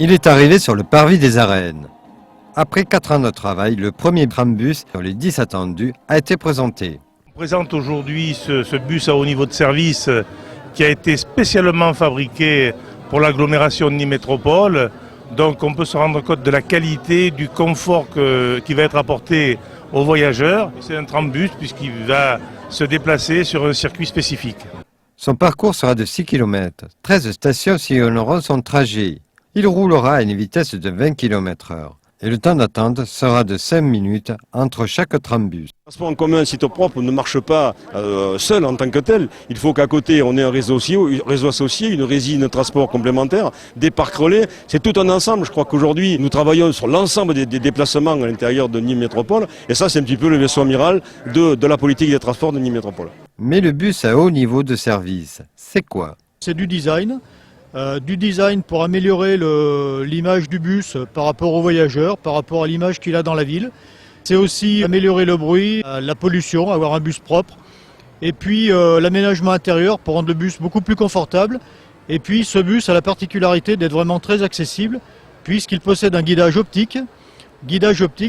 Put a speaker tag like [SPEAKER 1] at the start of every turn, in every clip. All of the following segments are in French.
[SPEAKER 1] Il est arrivé sur le parvis des Arènes. Après 4 ans de travail, le premier trambus sur les 10 attendus a été présenté.
[SPEAKER 2] On présente aujourd'hui ce bus à haut niveau de service qui a été spécialement fabriqué pour l'agglomération de Nîmes Métropole. Donc on peut se rendre compte de la qualité, du confort qui va être apporté aux voyageurs. C'est un trambus puisqu'il va se déplacer sur un circuit spécifique.
[SPEAKER 1] Son parcours sera de 6 km. 13 stations sillonneront son trajet. Il roulera à une vitesse de 20 km/h. Et le temps d'attente sera de 5 minutes entre chaque trambus.
[SPEAKER 3] Le transport en commun site propre ne marche pas seul en tant que tel. Il faut qu'à côté on ait un réseau associé, une résine de transport complémentaire, des parcs relais. C'est tout un ensemble. Je crois qu'aujourd'hui nous travaillons sur l'ensemble des déplacements à l'intérieur de Nîmes Métropole. Et ça c'est un petit peu le vaisseau amiral de la politique des transports de Nîmes Métropole.
[SPEAKER 1] Mais le bus à haut niveau de service, c'est quoi?
[SPEAKER 4] C'est du design. Pour améliorer l'image du bus par rapport aux voyageurs, par rapport à l'image qu'il a dans la ville. C'est aussi améliorer le bruit, la pollution, avoir un bus propre. Et puis l'aménagement intérieur pour rendre le bus beaucoup plus confortable. Et puis ce bus a la particularité d'être vraiment très accessible puisqu'il possède un guidage optique.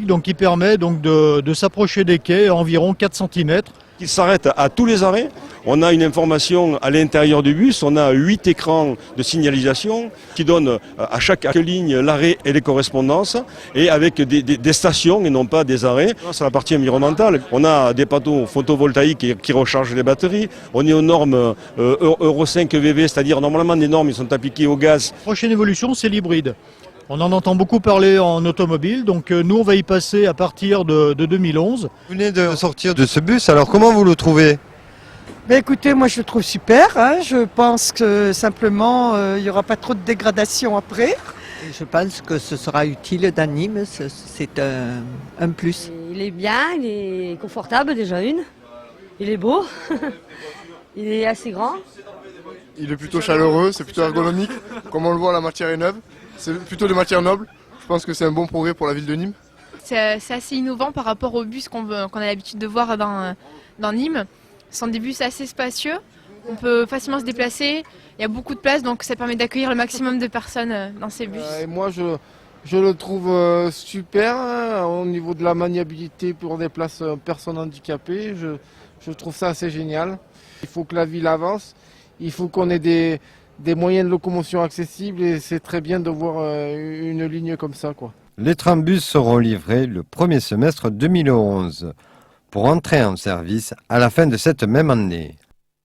[SPEAKER 4] Donc qui permet donc de s'approcher des quais à environ 4 cm.
[SPEAKER 3] Il s'arrête à tous les arrêts. On a une information à l'intérieur du bus. On a 8 écrans de signalisation qui donnent à chaque ligne l'arrêt et les correspondances et avec des stations et non pas des arrêts. C'est la partie environnementale. On a des panneaux photovoltaïques qui rechargent les batteries. On est aux normes Euro 5 VV, c'est-à-dire normalement des normes qui sont appliquées au gaz.
[SPEAKER 4] La prochaine évolution, c'est l'hybride. On en entend beaucoup parler en automobile, donc nous on va y passer à partir de 2011.
[SPEAKER 1] Vous venez de sortir de ce bus, alors comment vous le trouvez?
[SPEAKER 5] Écoutez, moi je le trouve super, hein. Je pense que simplement il n'y aura pas trop de dégradation après.
[SPEAKER 6] Je pense que ce sera utile dans Nîmes, c'est un plus.
[SPEAKER 7] Il est bien, il est confortable déjà il est beau, il est assez grand.
[SPEAKER 8] Il est plutôt chaleureux, c'est plutôt ergonomique, comme on le voit la matière est neuve. C'est plutôt des matières nobles. Je pense que c'est un bon progrès pour la ville de Nîmes.
[SPEAKER 9] C'est assez innovant par rapport aux bus qu'on a l'habitude de voir dans Nîmes. Ce sont des bus assez spacieux. On peut facilement se déplacer. Il y a beaucoup de place, donc ça permet d'accueillir le maximum de personnes dans ces bus.
[SPEAKER 10] Et moi, je le trouve super hein, au niveau de la maniabilité pour des places personnes handicapées. Je trouve ça assez génial. Il faut que la ville avance. Il faut qu'on ait des moyens de locomotion accessibles et c'est très bien de voir une ligne comme ça, quoi.
[SPEAKER 1] Les trambus seront livrés le premier semestre 2011 pour entrer en service à la fin de cette même année.